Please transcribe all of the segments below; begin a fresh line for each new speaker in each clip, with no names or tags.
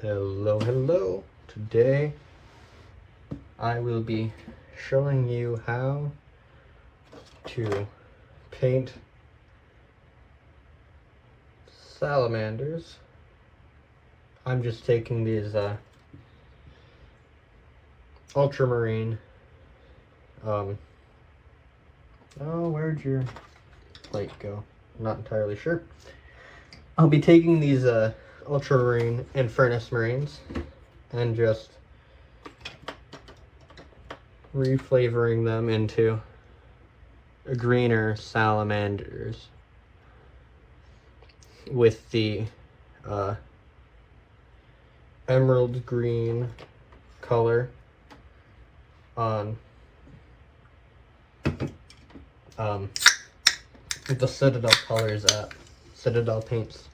Hello. Today I will be showing you how to paint salamanders. I'm just taking these ultramarine where'd your plate go? I'm not entirely sure. I'll be taking these ultramarine and furnace marines and just reflavoring them into greener salamanders with the emerald green color on the Citadel colors at Citadel Paints.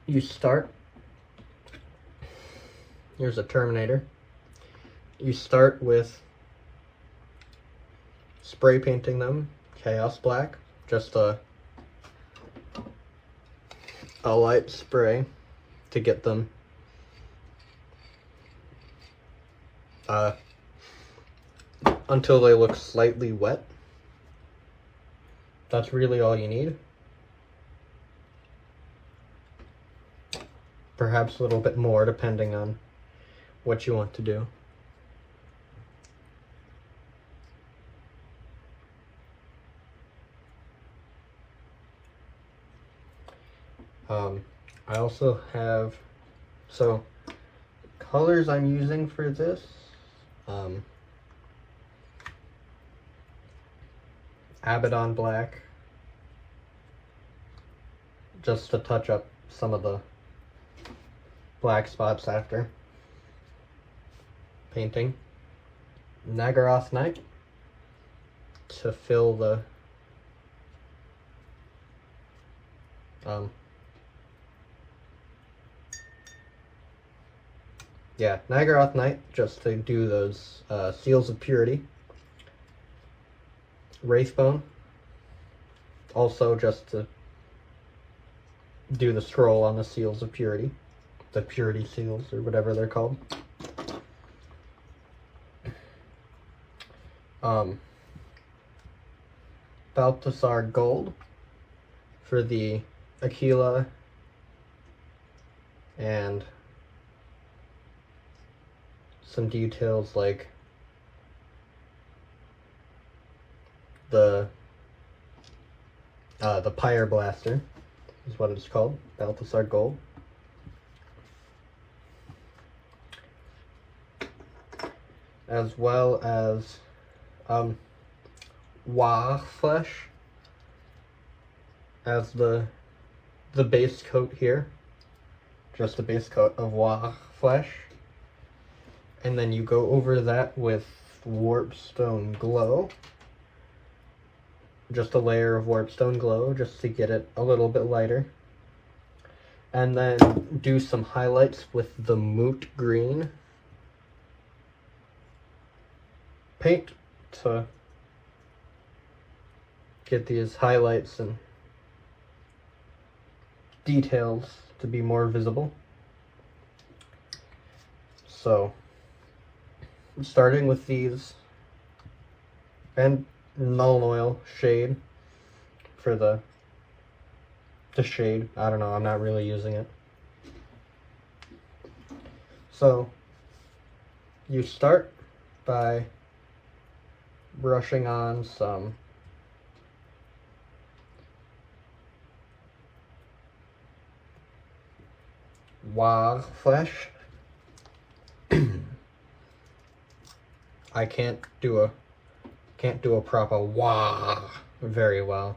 You start, here's a Terminator. You start with spray painting them, Chaos Black, just a light spray to get them until they look slightly wet. That's really all you need. Perhaps a little bit more depending on what you want to do. I also have, so colors I'm using for this, Abaddon Black, just to touch up some of the black spots after painting. Nagaroth Night to fill the Nagaroth Night, just to do those Seals of Purity. Wraithbone, also just to do the scroll on the Seals of Purity. The Purity Seals, or whatever they're called. Balthasar Gold for the Aquila and some details like the Pyre Blaster is what it's called, Balthasar Gold. As well as Wah Flesh as the base coat here. Just a base coat of Wah Flesh. And then you go over that with Warpstone Glow. Just a layer of Warpstone Glow just to get it a little bit lighter. And then do some highlights with the Moot Green paint to get these highlights and details to be more visible. So, starting with these, and Null Oil shade for the shade. I don't know, I'm not really using it. So, you start by brushing on some Wah Flesh. I can't do a proper Wah very well,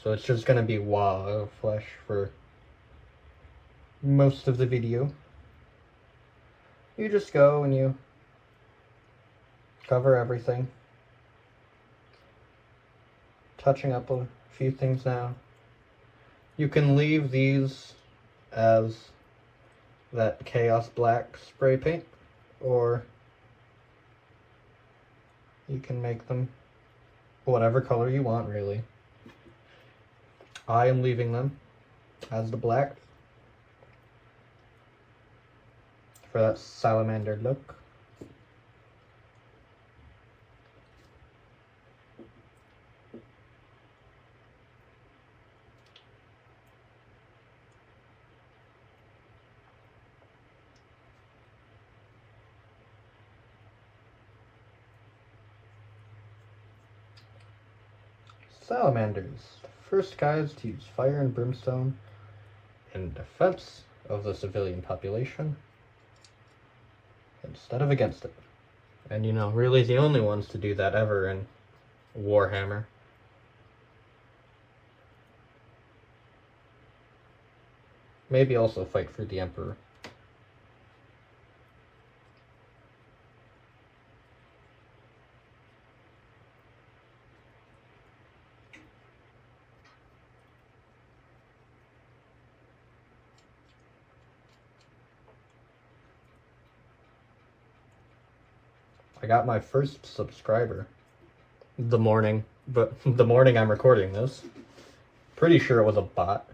so it's just gonna be Wah Flesh for most of the video. You just go and you cover everything, touching up a few things now. You can leave these as that Chaos Black spray paint, or you can make them whatever color you want, really. I am leaving them as the black for that salamander look. Salamanders, the first guys to use fire and brimstone in defense of the civilian population instead of against it. And you know, really the only ones to do that ever in Warhammer. Maybe also fight for the Emperor. I got my first subscriber the morning I'm recording this. Pretty sure it was a bot.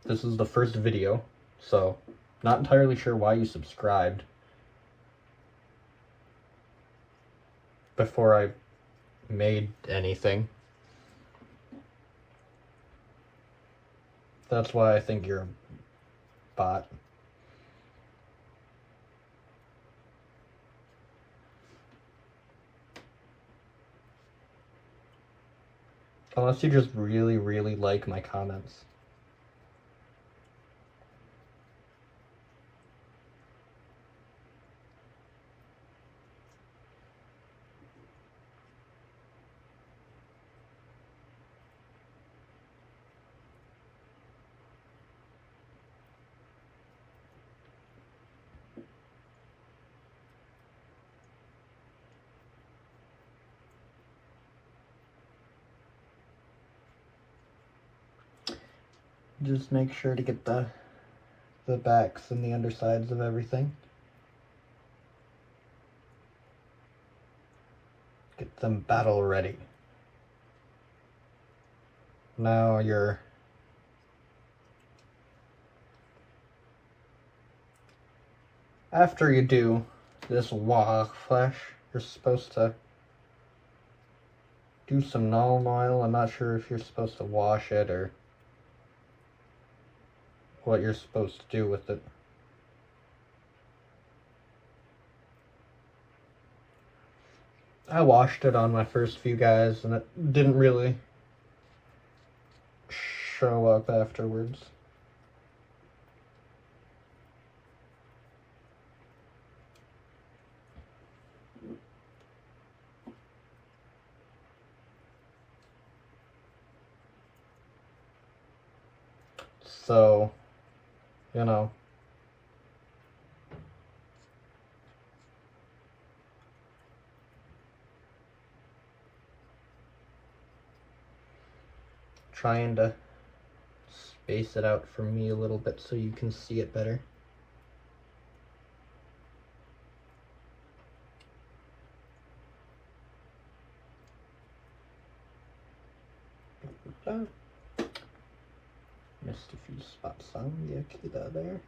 This is the first video, so not entirely sure why you subscribed before I made anything. That's why I think you're a bot. Unless you just really, really like my comments. Just make sure to get the backs and the undersides of everything. Get them battle ready. Now after you do this wah flesh, you're supposed to do some Nuln Oil. I'm not sure if you're supposed to wash it or what you're supposed to do with it. I washed it on my first few guys and it didn't really show up afterwards. So, you know, trying to space it out for me a little bit so you can see it better. Missed a few spots on the Akita there.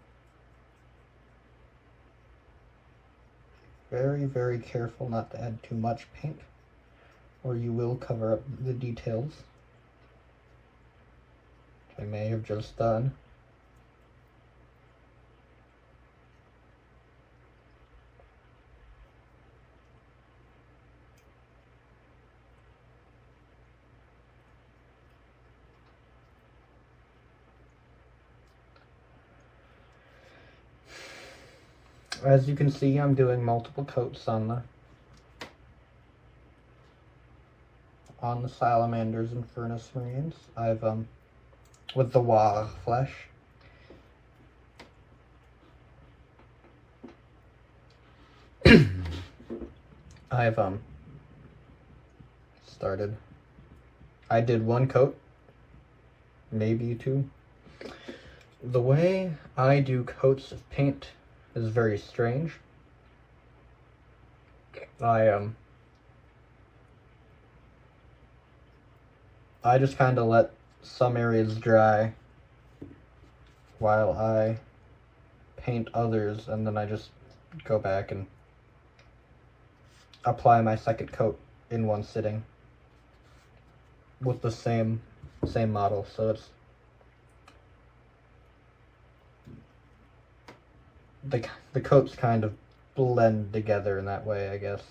Very, very careful not to add too much paint, or you will cover up the details, which I may have just done. As you can see, I'm doing multiple coats on the Salamanders and Furnace Marines. I've with the Wah flesh. I've started. I did one coat, maybe two. The way I do coats of paint is very strange. I just kind of let some areas dry while I paint others, and then I just go back and apply my second coat in one sitting with the same model. So it's the coats kind of blend together in that way, I guess.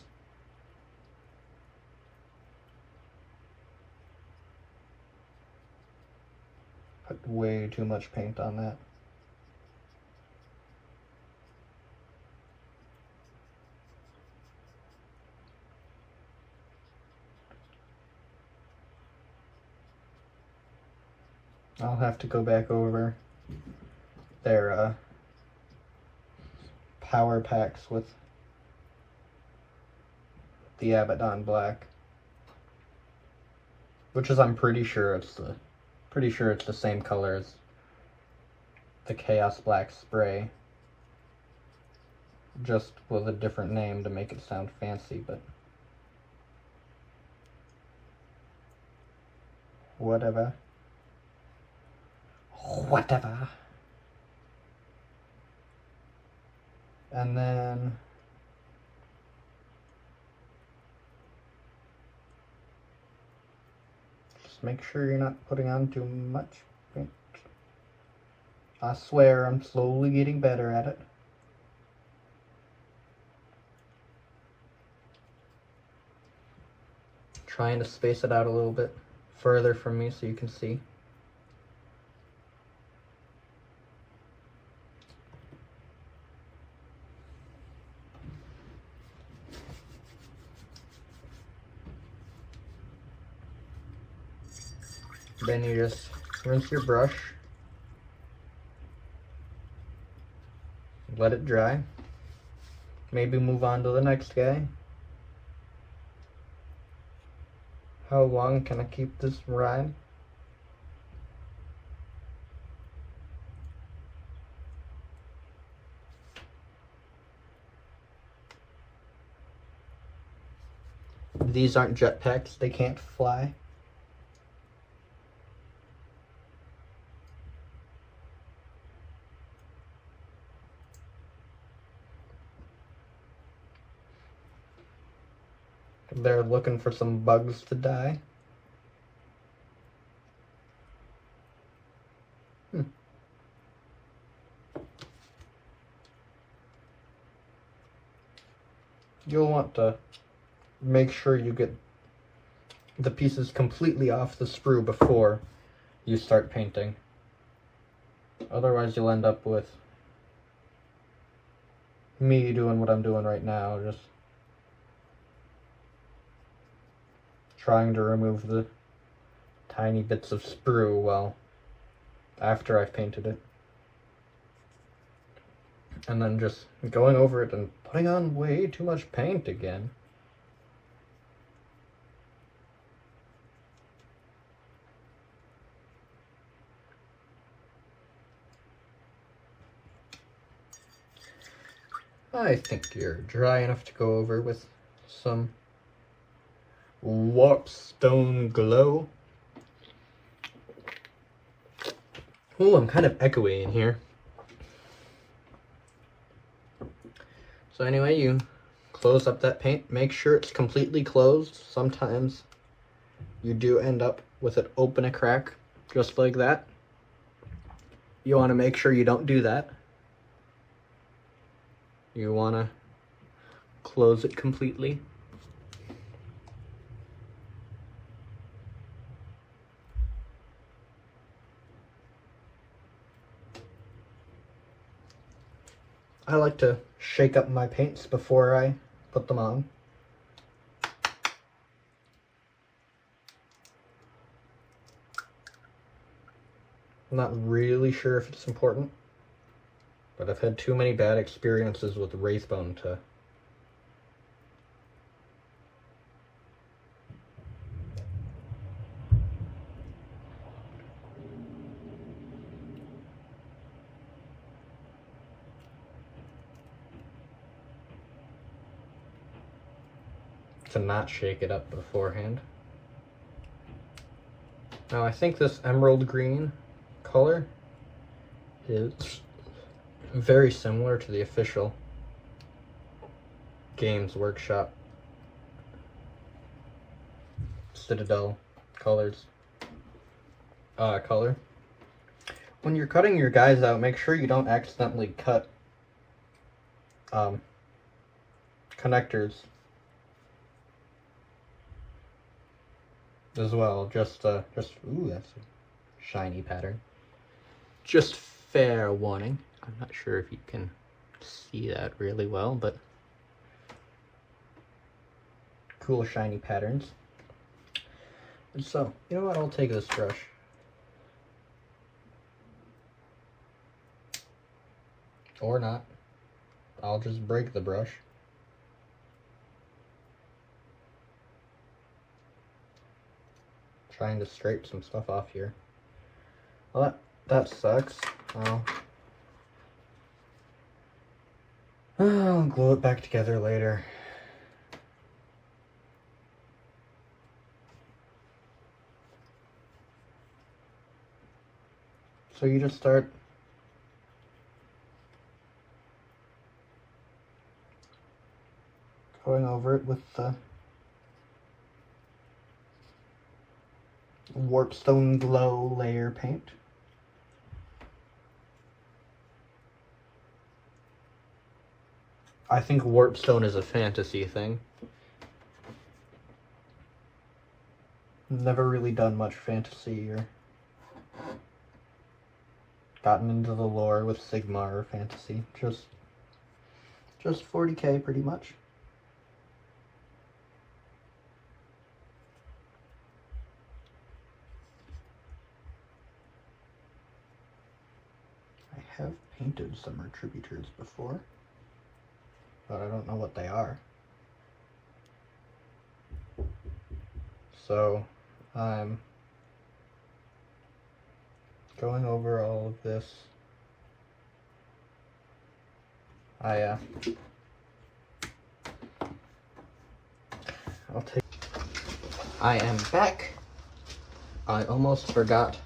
Put way too much paint on that. I'll have to go back over their power packs with the Abaddon Black, which is, I'm pretty sure it's the same color as the Chaos Black spray, just with a different name to make it sound fancy, but whatever. And then just make sure you're not putting on too much paint. I swear I'm slowly getting better at it. Trying to space it out a little bit further from me so you can see. Then you just rinse your brush, let it dry, maybe move on to the next guy. How long can I keep this ride? These aren't jetpacks, they can't fly. They're looking for some bugs to die. You'll want to make sure you get the pieces completely off the sprue before you start painting. Otherwise you'll end up with me doing what I'm doing right now, just trying to remove the tiny bits of sprue well after I've painted it. And then just going over it and putting on way too much paint again. I think you're dry enough to go over with some Warpstone Glow. Ooh, I'm kind of echoey in here. So anyway, you close up that paint. Make sure it's completely closed. Sometimes you do end up with it open a crack, just like that. You want to make sure you don't do that. You want to close it completely. I like to shake up my paints before I put them on. I'm not really sure if it's important, but I've had too many bad experiences with Wraithbone to not shake it up beforehand. Now I think this emerald green color is very similar to the official Games Workshop Citadel colors. Color. When you're cutting your guys out, make sure you don't accidentally cut connectors as well. Just ooh, that's a shiny pattern. Just fair warning. I'm not sure if you can see that really well, but cool shiny patterns. And so, you know what? I'll take this brush. Or not. I'll just break the brush. Trying to scrape some stuff off here. Well, that sucks. I'll glue it back together later. So you just start going over it with the Warpstone Glow layer paint. I think Warpstone is a fantasy thing. Never really done much fantasy or gotten into the lore with Sigma or fantasy. Just 40k pretty much. I have painted some Retributors before, but I don't know what they are. So I'm going over all of this. I am back. I almost forgot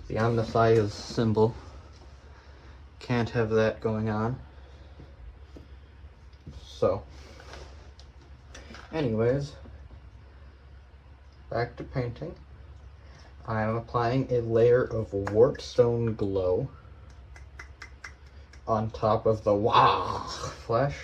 the Omnissiah's symbol. Can't have that going on. So, anyways, back to painting. I am applying a layer of Warpstone Glow on top of the flesh.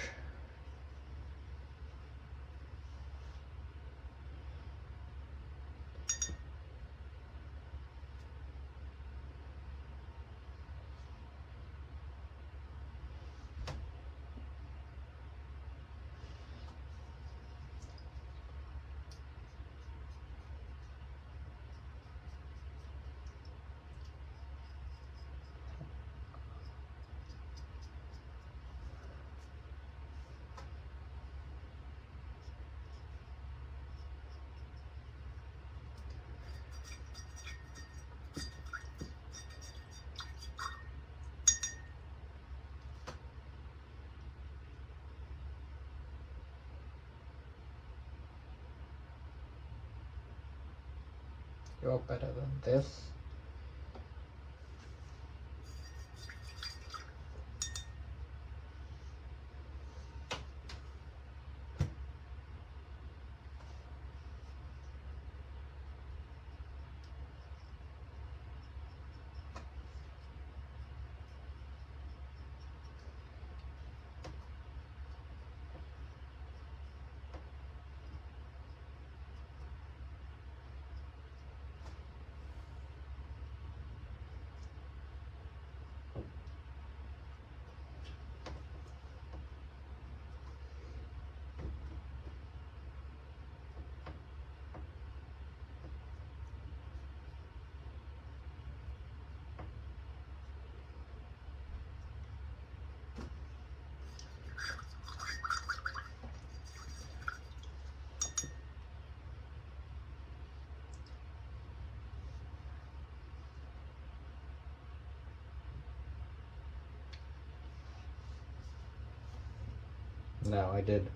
You're better than this. Now, I did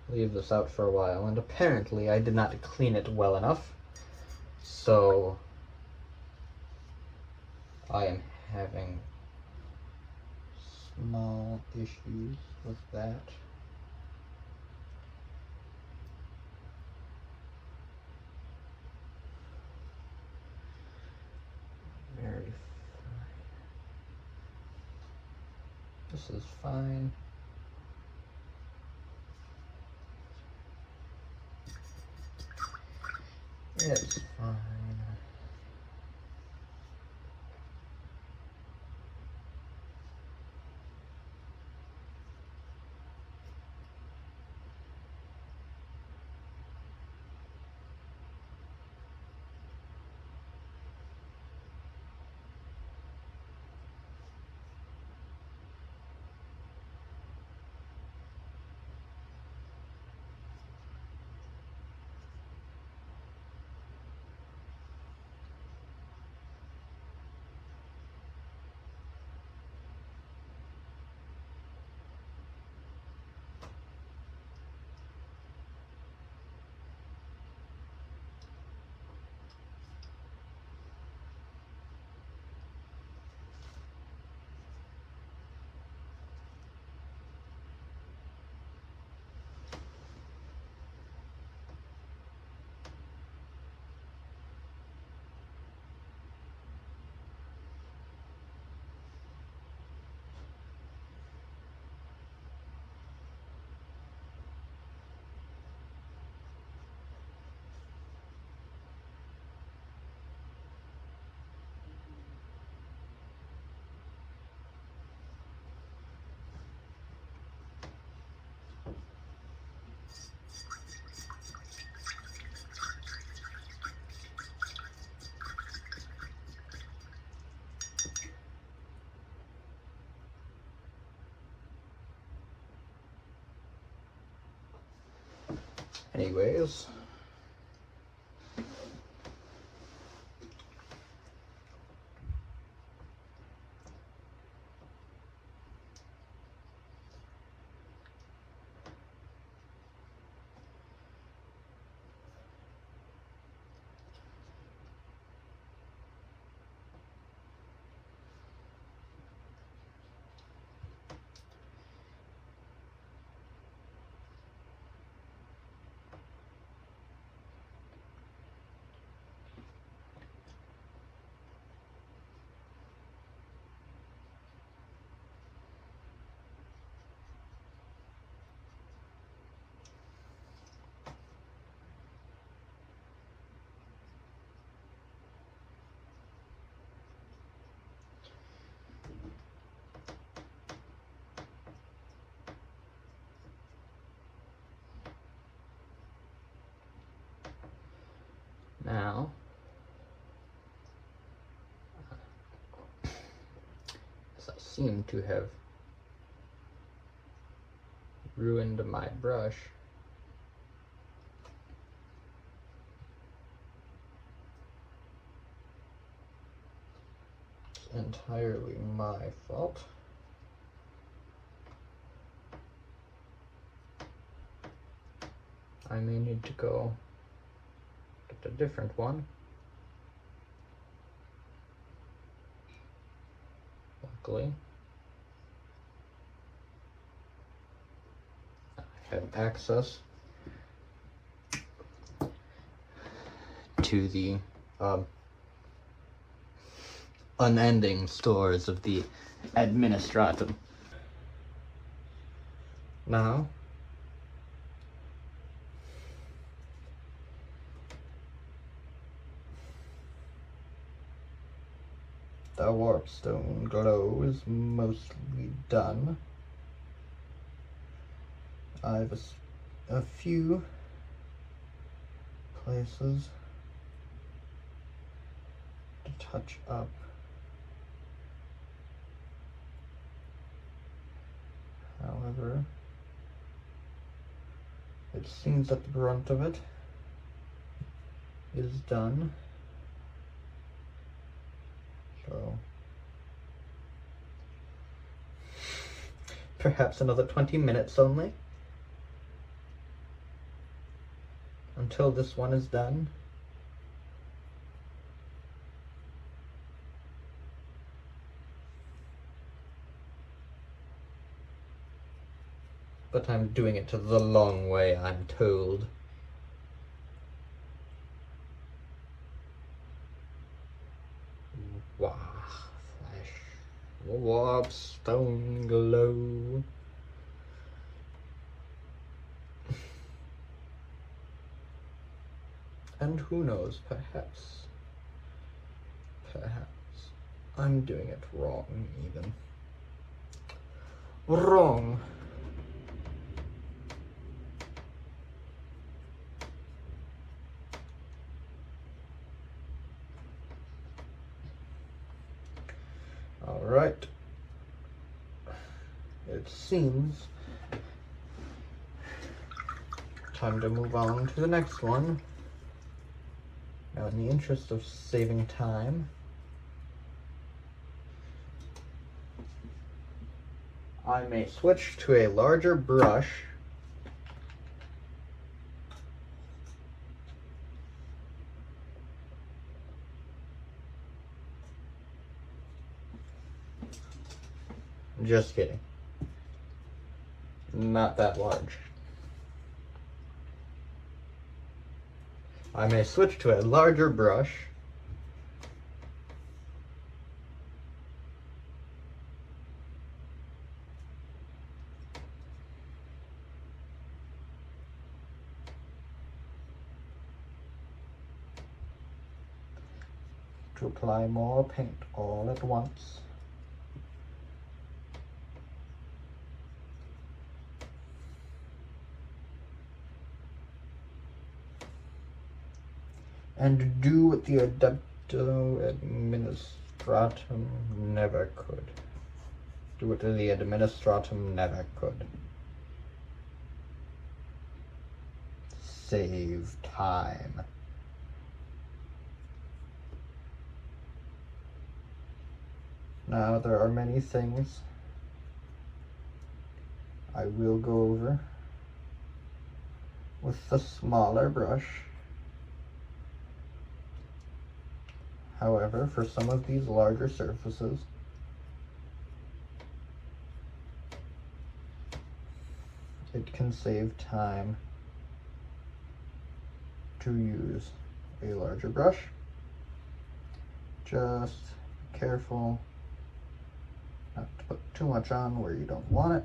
leave this out for a while, and apparently I did not clean it well enough. So I am having small issues with that. Very fine. This is fine. It's fine. Anyways, now, as I seem to have ruined my brush, it's entirely my fault. I may need to go get a different one. Luckily, I have access to the unending stores of the administratum. Now, the warpstone glow is mostly done. I have a few places to touch up. However, it seems that the brunt of it is done. So, perhaps another 20 minutes only until this one is done. But I'm doing it the long way, I'm told. Wow, flash, warp, stone glow. And who knows, perhaps I'm doing it wrong, even. Wrong. All right. It seems time to move on to the next one. Now, in the interest of saving time, I may switch to a larger brush Just kidding. Not that large. I may switch to a larger brush. To apply more paint all at once. And do what the Adepto Administratum never could. Do what the Administratum never could. Save time. Now, there are many things I will go over with the smaller brush. However, for some of these larger surfaces, it can save time to use a larger brush. Just be careful not to put too much on where you don't want it.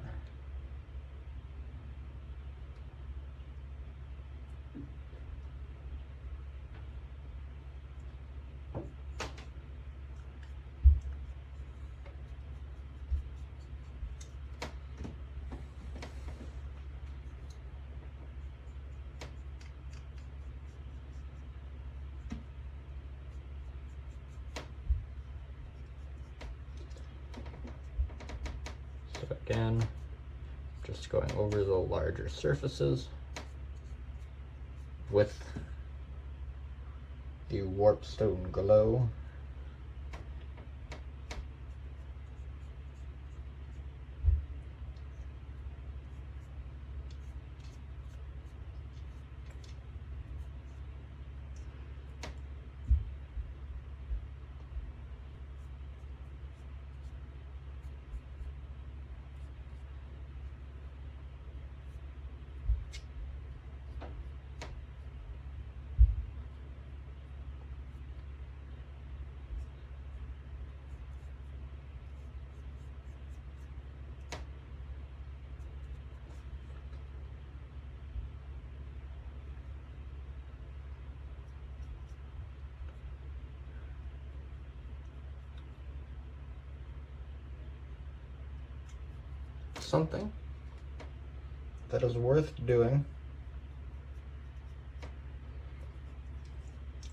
So again, just going over the larger surfaces with the Warpstone Glow. Something that is worth doing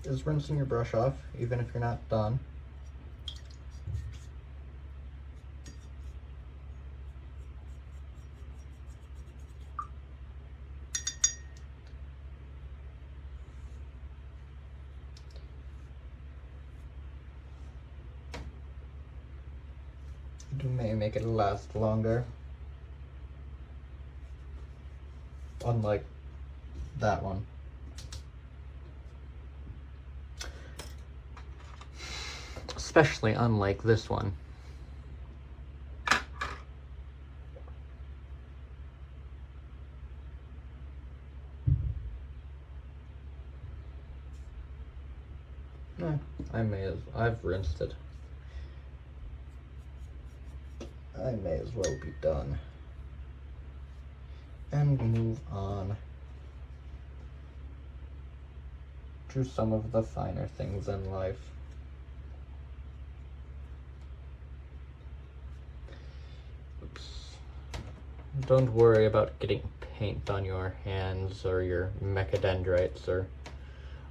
is rinsing your brush off, even if you're not done. It may make it last longer. Unlike that one. Especially unlike this one. I've rinsed it. I may as well be done. And move on to some of the finer things in life. Oops. Don't worry about getting paint on your hands or your mechadendrites or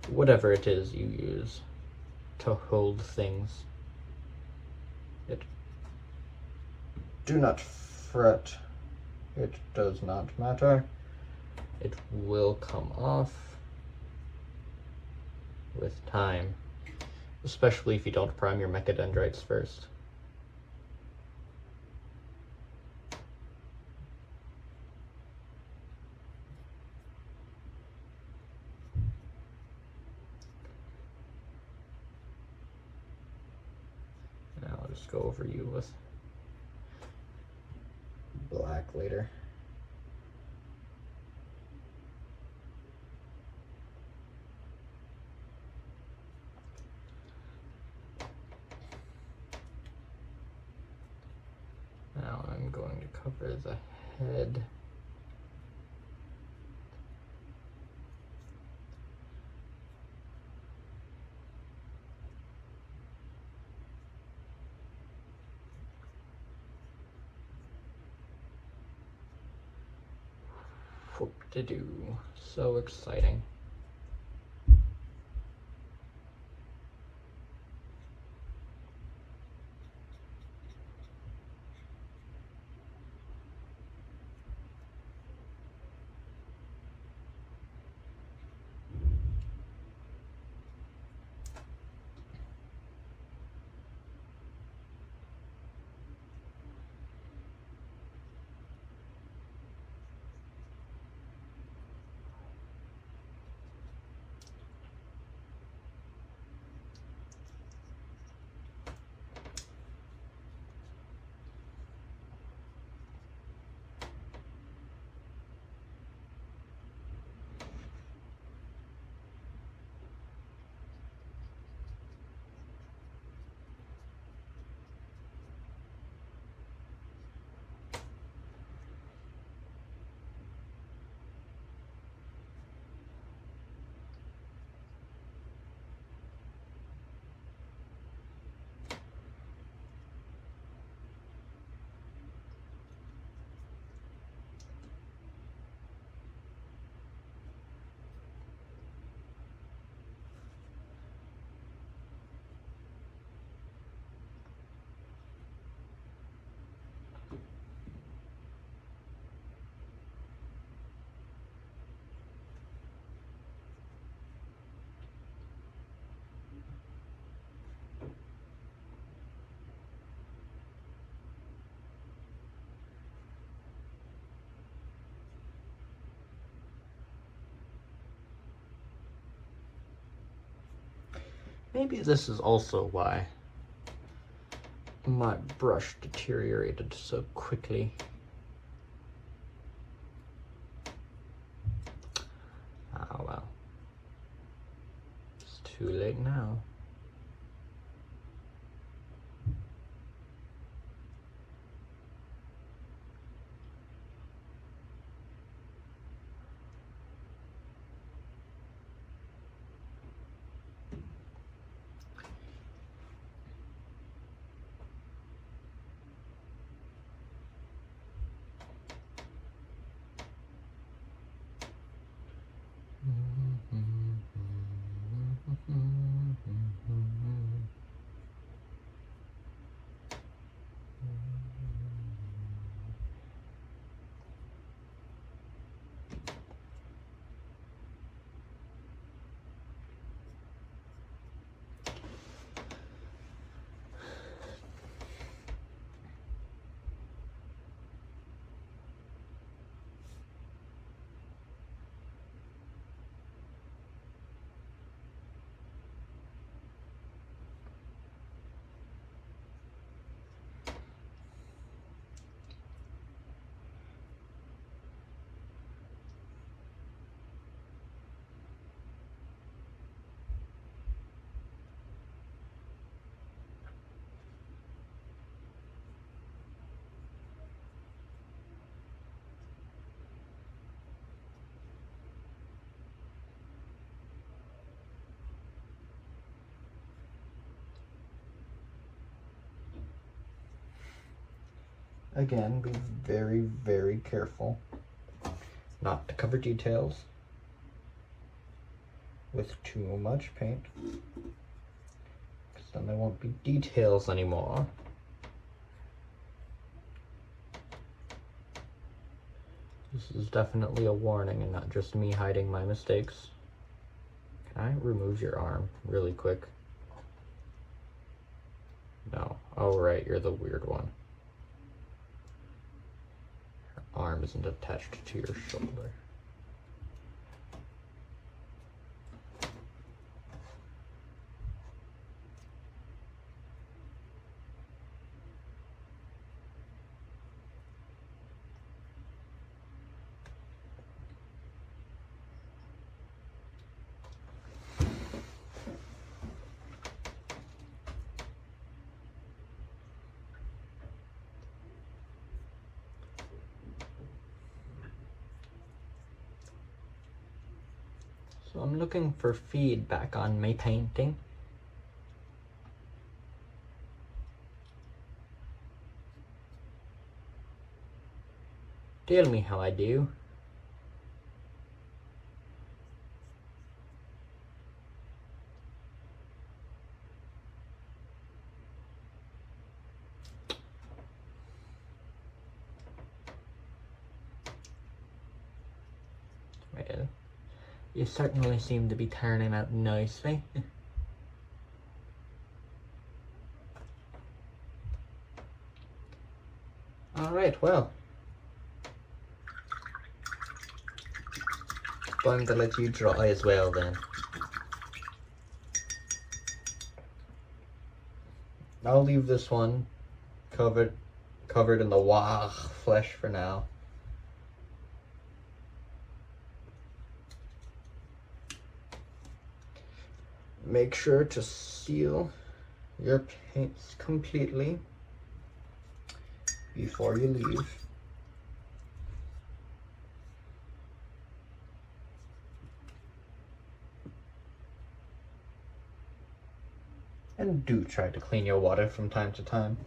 whatever it is you use to hold things. Do not fret. It does not matter. It will come off with time, especially if you don't prime your mechadendrites first. Now I'll just go over you with black later. Now I'm going to cover the head. Whoop-de-doo. So exciting. Maybe this is also why my brush deteriorated so quickly. Oh well. It's too late now. Again, be very, very careful not to cover details with too much paint, because then there won't be details anymore. This is definitely a warning and not just me hiding my mistakes. Can I remove your arm really quick? No. Oh, right, you're the weird one. Your arm isn't attached to your shoulder. So I'm looking for feedback on my painting. Tell me how I do. Well, you certainly seem to be turning out nicely. Alright, well. I'm going to let you dry as well then. I'll leave this one covered in the wah flesh for now. Make sure to seal your paints completely before you leave. And do try to clean your water from time to time.